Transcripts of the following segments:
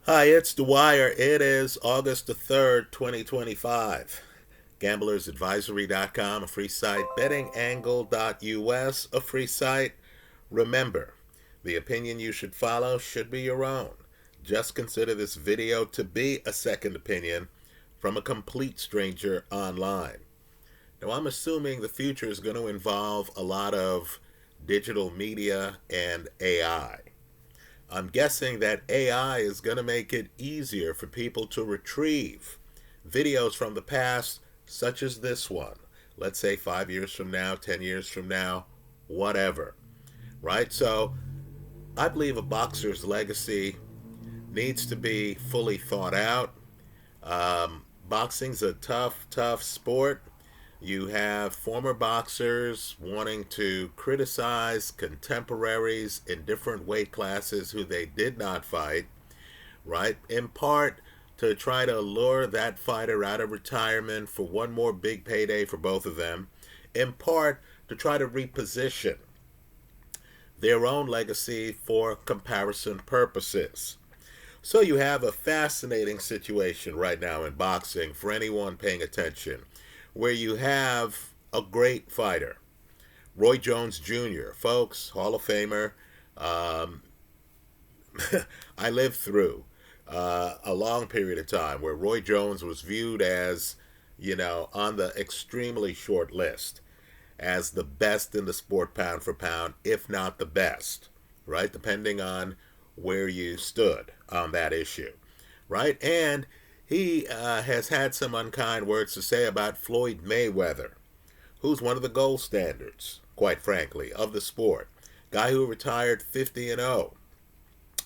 Hi, it's Dwyer. It is August the 3rd, 2025. GamblersAdvisory.com, a free site. BettingAngle.us, a free site. Remember, the opinion you should follow should be your own. Just consider this video to be a second opinion from a complete stranger online. Now, I'm assuming the future is going to involve a lot of digital media and AI. I'm guessing that AI is going to make it easier for people to retrieve videos from the past, such as this one. Let's say 5 years from now, 10 years from now, whatever. Right? So I believe a boxer's legacy needs to be fully thought out. Boxing's a tough, tough sport. You have former boxers wanting to criticize contemporaries in different weight classes who they did not fight, right? In part to try to lure that fighter out of retirement for one more big payday for both of them. In part to try to reposition their own legacy for comparison purposes. So you have a fascinating situation right now in boxing for anyone paying attention, where you have a great fighter, Roy Jones Jr., folks, Hall of Famer. Um, I lived through a long period of time where Roy Jones was viewed as, on the extremely short list as the best in the sport pound for pound, if not the best, right? Depending on where you stood on that issue, right? And he has had some unkind words to say about Floyd Mayweather, who's one of the gold standards, quite frankly, of the sport. Guy who retired 50-0,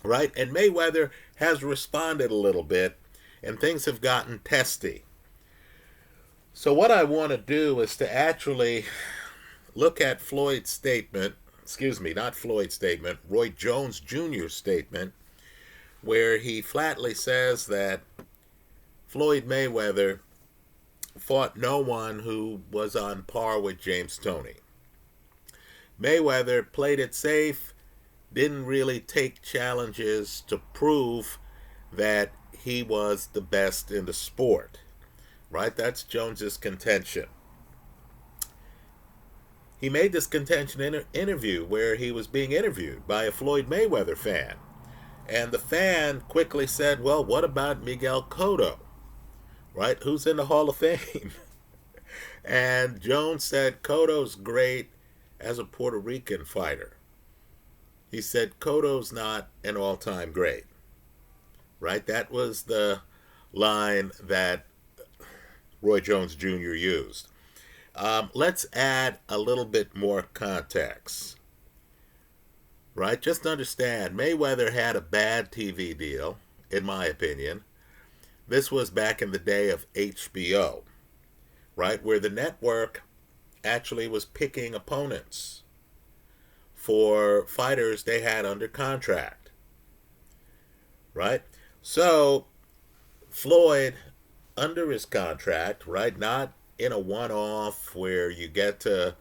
right? And Mayweather has responded a little bit, and things have gotten testy. So, what I want to do is to actually look at Floyd's statement, excuse me, not Floyd's statement, Roy Jones Jr.'s statement, where he flatly says that Floyd Mayweather fought no one who was on par with James Toney. Mayweather played it safe, didn't really take challenges to prove that he was the best in the sport. Right? That's Jones's contention. He made this contention in an interview where he was being interviewed by a Floyd Mayweather fan. And the fan quickly said, well, what about Miguel Cotto? Right? Who's in the Hall of Fame? And Jones said Cotto's great as a Puerto Rican fighter. He said Cotto's not an all-time great. Right? That was the line that Roy Jones Jr. used. Let's add a little bit more context. Right? Just understand, Mayweather had a bad TV deal, in my opinion. This was back in the day of HBO, right? Where the network actually was picking opponents for fighters they had under contract, right? So, Floyd, under his contract, right? Not in a one off where you get to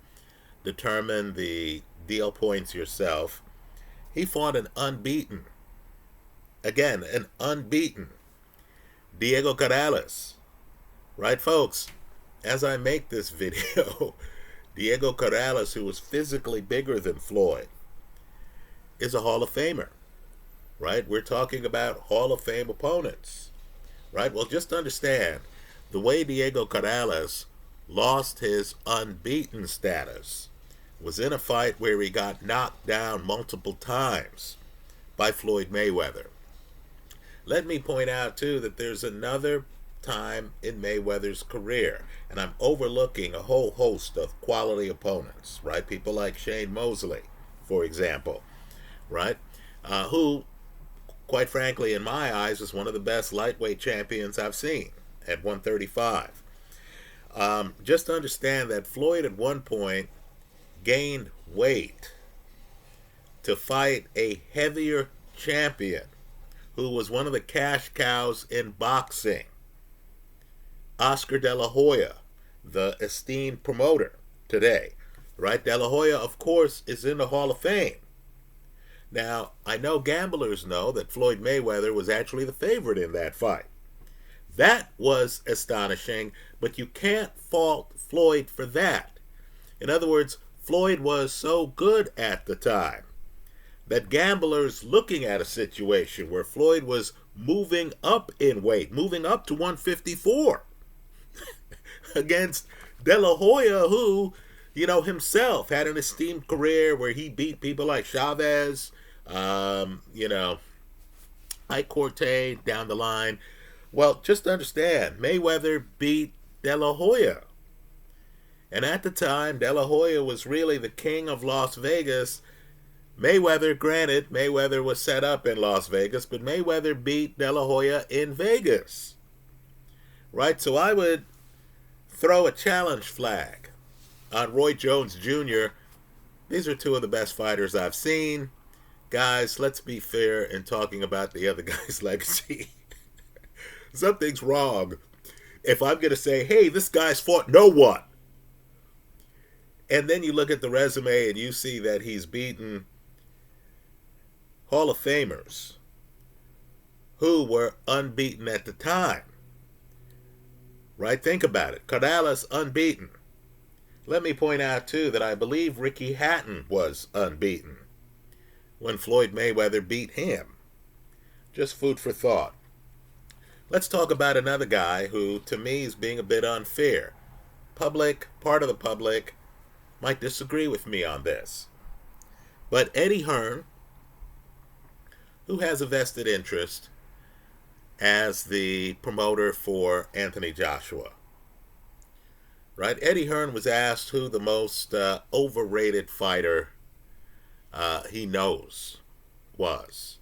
determine the deal points yourself. He fought an unbeaten, again, an unbeaten Diego Corrales. Right, folks? As I make this video, Diego Corrales, who was physically bigger than Floyd, is a Hall of Famer. Right? We're talking about Hall of Fame opponents. Right? Well, just understand the way Diego Corrales lost his unbeaten status was in a fight where he got knocked down multiple times by Floyd Mayweather. Let me point out, too, that there's another time in Mayweather's career, and I'm overlooking a whole host of quality opponents, right? People like Shane Mosley, for example, right? Who, quite frankly, in my eyes, is one of the best lightweight champions I've seen at 135. Just understand that Floyd at one point gained weight to fight a heavier champion who was one of the cash cows in boxing, Oscar De La Hoya, the esteemed promoter today, right? De La Hoya, of course, is in the Hall of Fame. Now, I know gamblers know that Floyd Mayweather was actually the favorite in that fight. That was astonishing, but you can't fault Floyd for that. In other words, Floyd was so good at the time that gamblers looking at a situation where Floyd was moving up in weight, moving up to 154 against De La Hoya, who, himself had an esteemed career where he beat people like Chavez, Ike Corte down the line. Well, just understand, Mayweather beat De La Hoya. And at the time, De La Hoya was really the king of Las Vegas. Mayweather, granted, Mayweather was set up in Las Vegas, but Mayweather beat De La Hoya in Vegas. Right? So I would throw a challenge flag on Roy Jones Jr. These are two of the best fighters I've seen. Guys, let's be fair in talking about the other guy's legacy. Something's wrong if I'm going to say, hey, this guy's fought no one. And then you look at the resume and you see that he's beaten Hall of Famers who were unbeaten at the time. Right? Think about it. Corrales unbeaten. Let me point out, too, that I believe Ricky Hatton was unbeaten when Floyd Mayweather beat him. Just food for thought. Let's talk about another guy who, to me, is being a bit unfair. Part of the public, might disagree with me on this. But Eddie Hearn, who has a vested interest as the promoter for Anthony Joshua. Right? Eddie Hearn was asked who the most overrated fighter he knows was.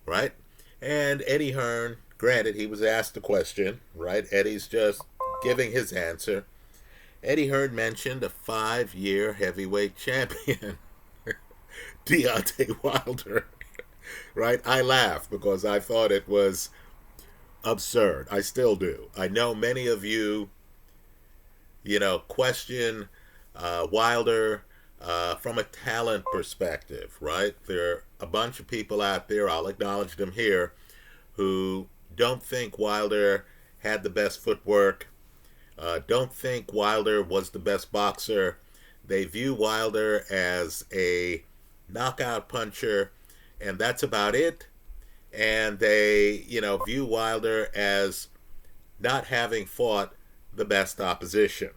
Right? And Eddie Hearn, granted, he was asked the question, right? Eddie's just giving his answer. Eddie Hearn mentioned a 5-year heavyweight champion, Deontay Wilder. Right? I laughed because I thought it was absurd. I still do. I know many of you, question Wilder from a talent perspective, right? There are a bunch of people out there, I'll acknowledge them here, who don't think Wilder had the best footwork, don't think Wilder was the best boxer. They view Wilder as a knockout puncher, and that's about it. And they, view Wilder as not having fought the best opposition.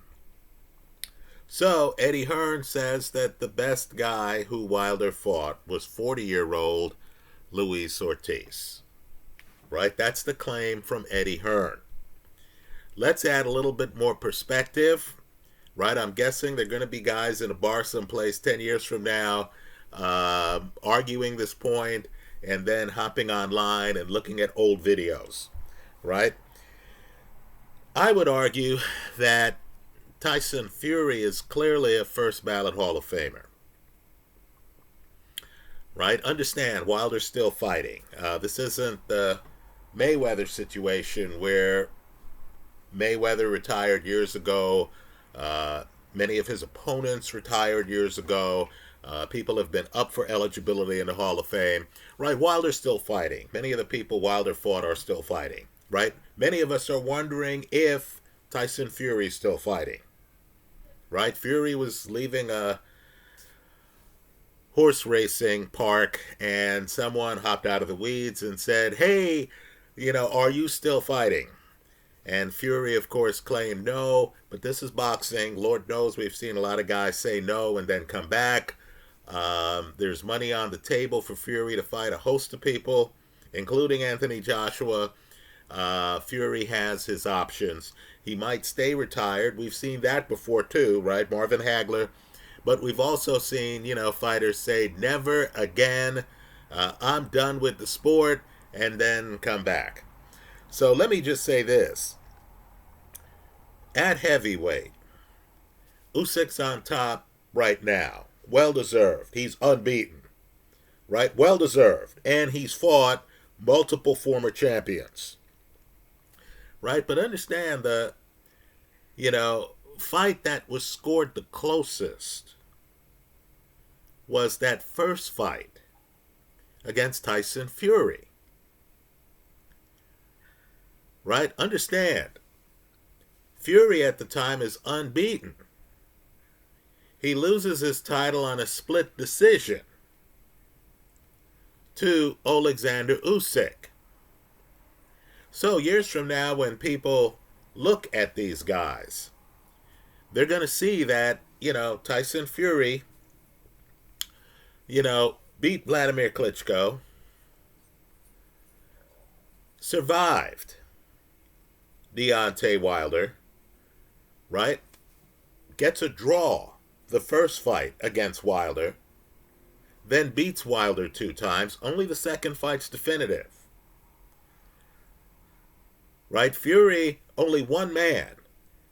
So Eddie Hearn says that the best guy who Wilder fought was 40-year-old Luis Ortiz. Right? That's the claim from Eddie Hearn. Let's add a little bit more perspective. Right? I'm guessing there are going to be guys in a bar someplace 10 years from now arguing this point and then hopping online and looking at old videos. Right? I would argue that Tyson Fury is clearly a first ballot Hall of Famer. Right? Understand, Wilder's still fighting. This isn't the Mayweather situation where Mayweather retired years ago. Many of his opponents retired years ago. People have been up for eligibility in the Hall of Fame. Right? Wilder's still fighting. Many of the people Wilder fought are still fighting. Right? Many of us are wondering if Tyson Fury is still fighting. Right? Fury was leaving a horse racing park and someone hopped out of the weeds and said, hey, are you still fighting? And Fury, of course, claimed no, but this is boxing. Lord knows we've seen a lot of guys say no and then come back. There's money on the table for Fury to fight a host of people, including Anthony Joshua. Fury has his options. He might stay retired. We've seen that before too, right? Marvin Hagler. But we've also seen, fighters say, never again. I'm done with the sport, and then come back. So let me just say this. At heavyweight, Usyk's on top right now. Well-deserved. He's unbeaten. Right? Well-deserved. And he's fought multiple former champions. Right? But understand the, fight that was scored the closest was that first fight against Tyson Fury. Right? Understand, Fury at the time is unbeaten. He loses his title on a split decision to Alexander Usyk. So years from now, when people look at these guys, they're going to see that, Tyson Fury, beat Vladimir Klitschko, survived Deontay Wilder, right? Gets a draw the first fight against Wilder, then beats Wilder 2 times. Only the second fight's definitive. Right? Fury, only one man,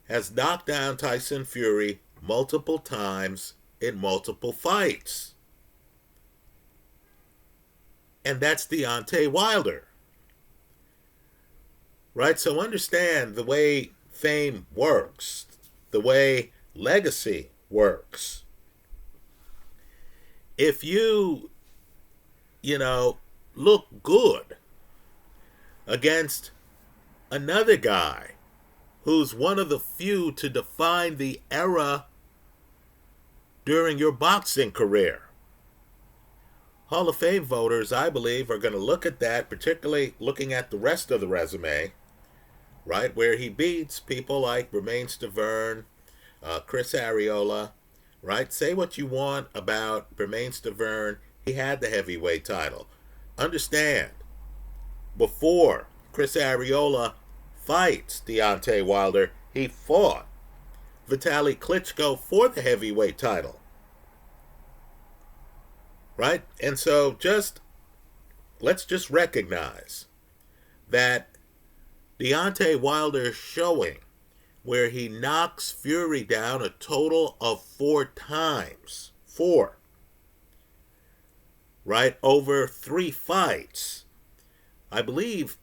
has knocked down Tyson Fury multiple times in multiple fights. And that's Deontay Wilder. Right? So understand the way fame works, the way legacy works. If you, look good against another guy who's one of the few to define the era during your boxing career, Hall of Fame voters, I believe, are going to look at that, particularly looking at the rest of the resume, right, where he beats people like Romain Stavern, Chris Arreola, right? Say what you want about Romain Stavern. He had the heavyweight title. Understand, before Chris Arreola fights Deontay Wilder, he fought Vitaly Klitschko for the heavyweight title. Right? And so let's just recognize that Deontay Wilder's showing, where he knocks Fury down a total of 4 times. 4. Right? Over 3 fights. I believe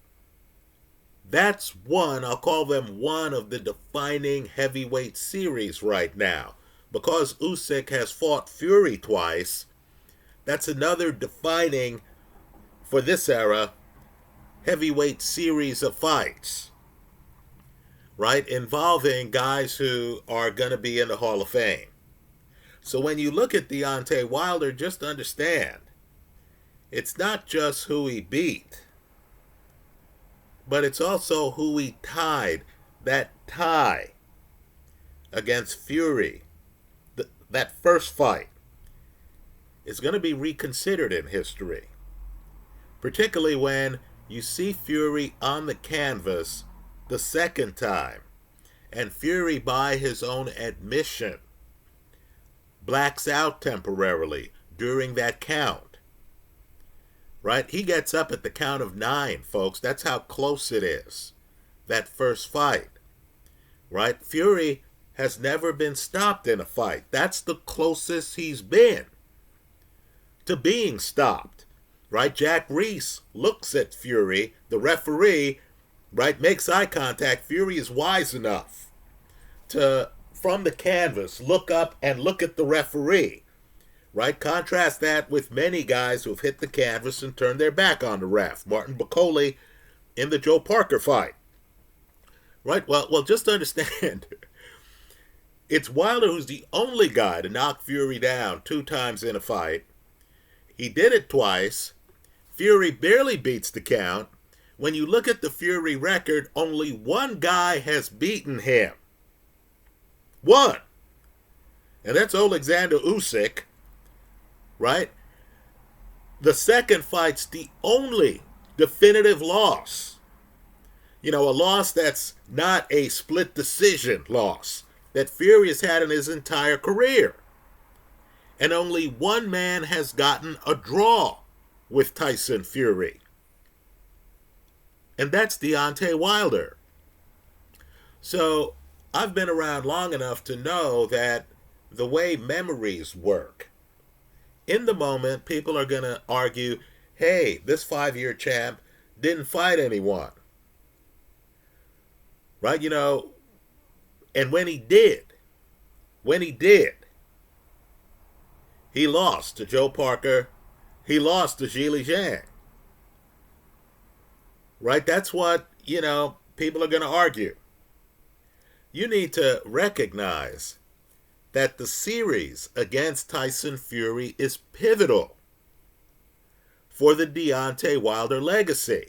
that's one, I'll call them one of the defining heavyweight series right now. Because Usyk has fought Fury twice, that's another defining, for this era, heavyweight series of fights. Right? Involving guys who are going to be in the Hall of Fame. So when you look at Deontay Wilder, just understand, it's not just who he beat, but it's also who he tied. That tie against Fury, that first fight, is going to be reconsidered in history. Particularly when you see Fury on the canvas the second time, and Fury, by his own admission, blacks out temporarily during that count. Right? He gets up at the count of 9, folks. That's how close it is. That first fight. Right? Fury has never been stopped in a fight. That's the closest he's been to being stopped. Right? Jack Reese looks at Fury, the referee, right, makes eye contact. Fury is wise enough to, from the canvas, look up and look at the referee. Right? Contrast that with many guys who've hit the canvas and turned their back on the ref. Martin Bacoli in the Joe Parker fight. Right? Well, just understand, it's Wilder who's the only guy to knock Fury down 2 times in a fight. He did it twice. Fury barely beats the count. When you look at the Fury record, only one guy has beaten him. One. And that's Alexander Usyk. Right? The second fight's the only definitive loss. A loss that's not a split decision loss that Fury has had in his entire career. And only one man has gotten a draw with Tyson Fury. And that's Deontay Wilder. So I've been around long enough to know that the way memories work, in the moment, people are going to argue, hey, this 5-year champ didn't fight anyone. Right? And when he did, he lost to Joe Parker, He lost to Zhili Zhang. Right? That's what, people are going to argue. You need to recognize that the series against Tyson Fury is pivotal for the Deontay Wilder legacy.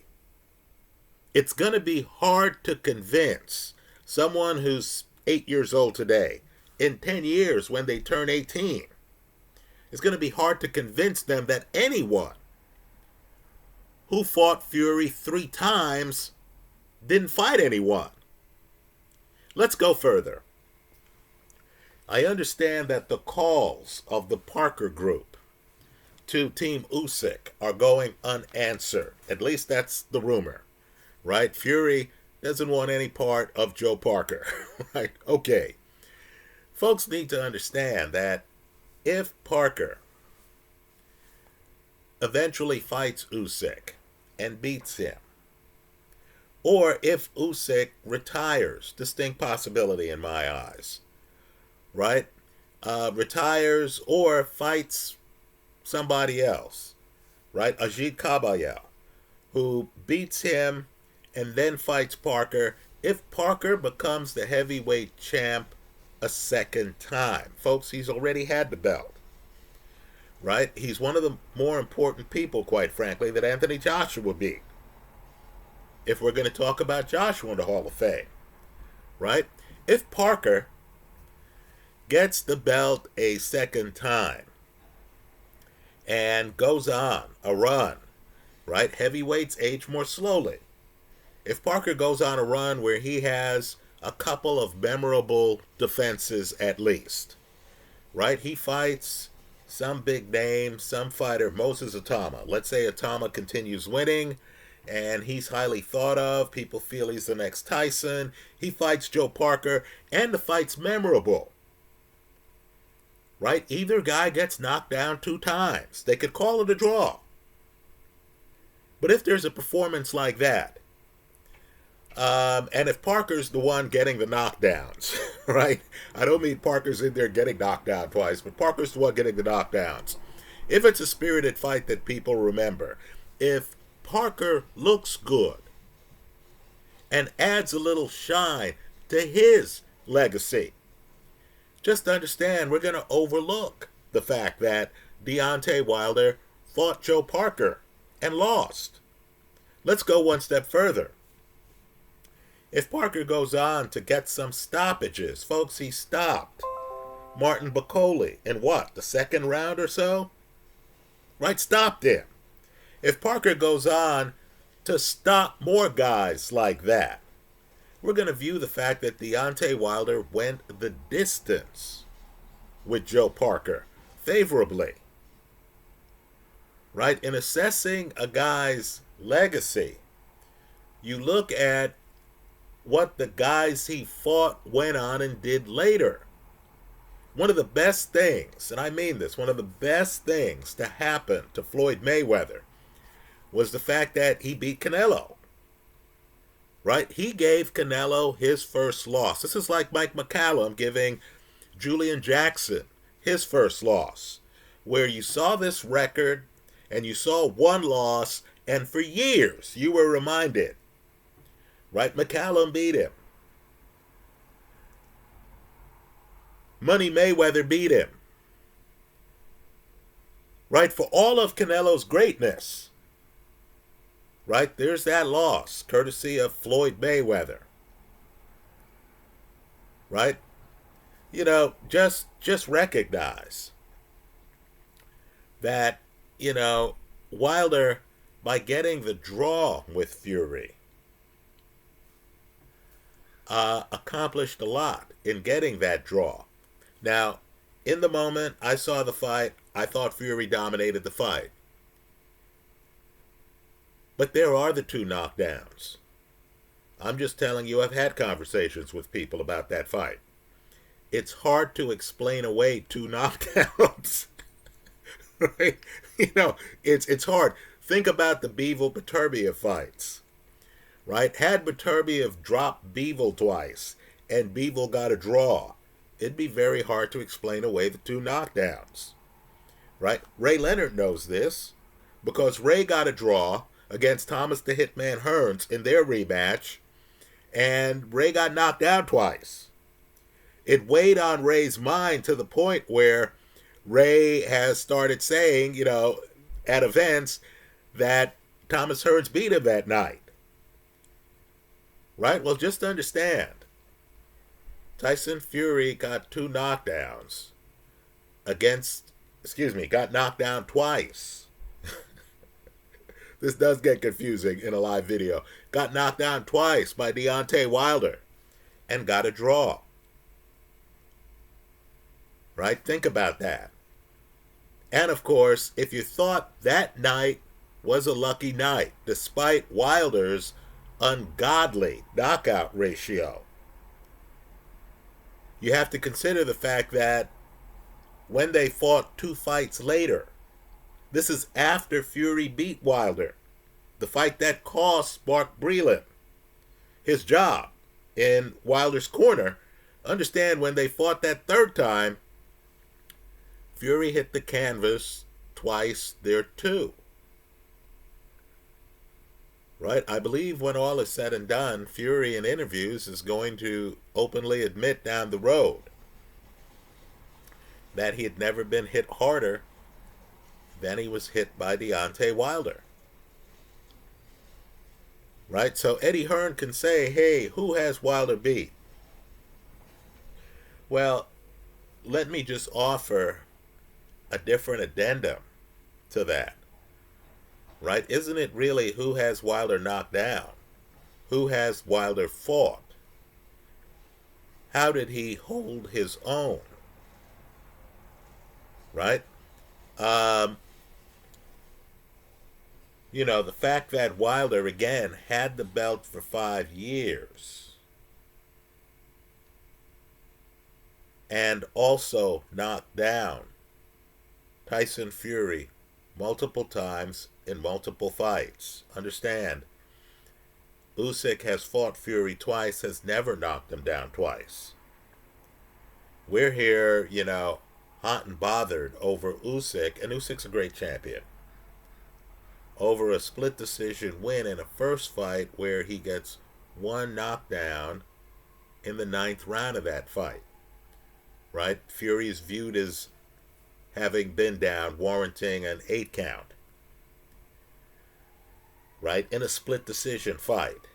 It's going to be hard to convince someone who's 8 years old today, in 10 years when they turn 18, it's going to be hard to convince them that anyone who fought Fury 3 times didn't fight anyone. Let's go further. I understand that the calls of the Parker group to Team Usyk are going unanswered. At least that's the rumor, right? Fury doesn't want any part of Joe Parker, right? Okay. Folks need to understand that if Parker eventually fights Usyk and beats him, or if Usyk retires, distinct possibility in my eyes, right? Retires or fights somebody else, right? Ajit Kabayel, who beats him and then fights Parker. If Parker becomes the heavyweight champ a second time, folks, he's already had the belt, right? He's one of the more important people, quite frankly, that Anthony Joshua beat. If we're going to talk about Joshua in the Hall of Fame, right? If Parker gets the belt a second time and goes on a run, right? Heavyweights age more slowly. If Parker goes on a run where he has a couple of memorable defenses at least, right? He fights some big name, some fighter, Moses Atama. Let's say Atama continues winning and he's highly thought of. People feel he's the next Tyson. He fights Joe Parker and the fight's memorable, right? Either guy gets knocked down 2 times. They could call it a draw. But if there's a performance like that, and if Parker's the one getting the knockdowns, right? I don't mean Parker's in there getting knocked down twice, but Parker's the one getting the knockdowns. If it's a spirited fight that people remember, if Parker looks good and adds a little shine to his legacy, just understand we're going to overlook the fact that Deontay Wilder fought Joe Parker and lost. Let's go one step further. If Parker goes on to get some stoppages, folks, he stopped Martin Bakole in what, the second round or so? Right, stopped him. If Parker goes on to stop more guys like that, we're going to view the fact that Deontay Wilder went the distance with Joe Parker favorably. Right? In assessing a guy's legacy, you look at what the guys he fought went on and did later. One of the best things, and I mean this, one of the best things to happen to Floyd Mayweather was the fact that he beat Canelo. Right? He gave Canelo his first loss. This is like Mike McCallum giving Julian Jackson his first loss, where you saw this record and you saw one loss, and for years you were reminded, right? McCallum beat him. Money Mayweather beat him. Right? For all of Canelo's greatness, right? There's that loss, courtesy of Floyd Mayweather. Right? You know, just recognize that, Wilder, by getting the draw with Fury, accomplished a lot in getting that draw. Now, in the moment I saw the fight, I thought Fury dominated the fight. But there are the 2 knockdowns. I'm just telling you, I've had conversations with people about that fight. It's hard to explain away 2 knockdowns. Right? It's hard. Think about the Bivol-Beterbiev fights. Right? Had Beterbiev dropped Bivol twice and Bivol got a draw, it'd be very hard to explain away the 2 knockdowns. Right? Ray Leonard knows this. because Ray got a draw against Thomas the Hitman Hearns in their rematch, and Ray got knocked down twice. It weighed on Ray's mind to the point where Ray has started saying, at events that Thomas Hearns beat him that night. Right? Well, just understand, Tyson Fury got 2 knockdowns got knocked down twice. This does get confusing in a live video. Got knocked down twice by Deontay Wilder and got a draw. Right? Think about that. And of course, if you thought that night was a lucky night, despite Wilder's ungodly knockout ratio, you have to consider the fact that when they fought 2 fights later, this is after Fury beat Wilder, the fight that cost Mark Breland his job in Wilder's corner. Understand, when they fought that 3rd time, Fury hit the canvas twice there too. Right? I believe when all is said and done, Fury in interviews is going to openly admit down the road that he had never been hit harder than he was hit by Deontay Wilder. Right? So Eddie Hearn can say, hey, who has Wilder beat? Well, let me just offer a different addendum to that. Right? Isn't it really who has Wilder knocked down? Who has Wilder fought? How did he hold his own? Right? The fact that Wilder, again, had the belt for 5 years and also knocked down Tyson Fury multiple times in multiple fights. Understand, Usyk has fought Fury twice, has never knocked him down twice. We're here, hot and bothered over Usyk, and Usyk's a great champion, over a split decision win in a first fight where he gets 1 knockdown in the 9th round of that fight. Right? Fury is viewed as having been down, warranting an 8 count. Right? In a split decision fight.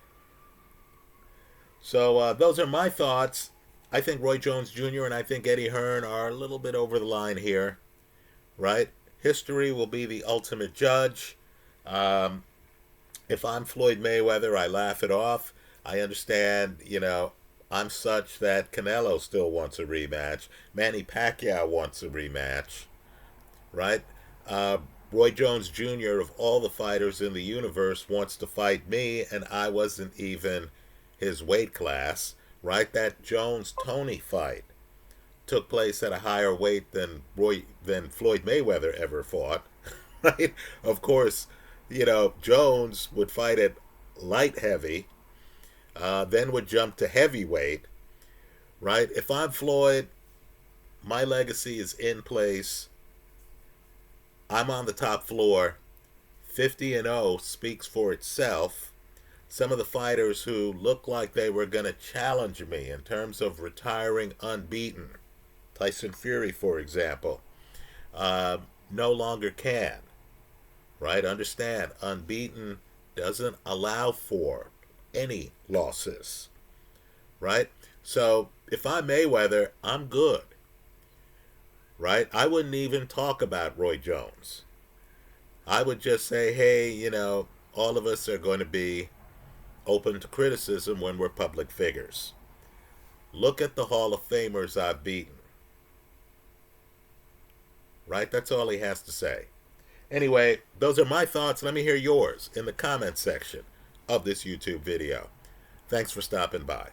So those are my thoughts. I think Roy Jones Jr. and I think Eddie Hearn are a little bit over the line here. Right? History will be the ultimate judge. If I'm Floyd Mayweather, I laugh it off. I understand, I'm such that Canelo still wants a rematch. Manny Pacquiao wants a rematch. Right? Roy Jones Jr., of all the fighters in the universe, wants to fight me, and I wasn't even his weight class. Right? That Jones-Tony fight took place at a higher weight than Floyd Mayweather ever fought. Right? Of course, Jones would fight at light heavy, then would jump to heavyweight. Right? If I'm Floyd, my legacy is in place. I'm on the top floor. 50-0 speaks for itself. Some of the fighters who look like they were going to challenge me in terms of retiring unbeaten, Tyson Fury, for example, no longer can. Right? Understand, unbeaten doesn't allow for any losses. Right? So if I'm Mayweather, I'm good. Right? I wouldn't even talk about Roy Jones. I would just say, hey, all of us are going to be open to criticism when we're public figures. Look at the Hall of Famers I've beaten. Right? That's all he has to say. Anyway, those are my thoughts. Let me hear yours in the comments section of this YouTube video. Thanks for stopping by.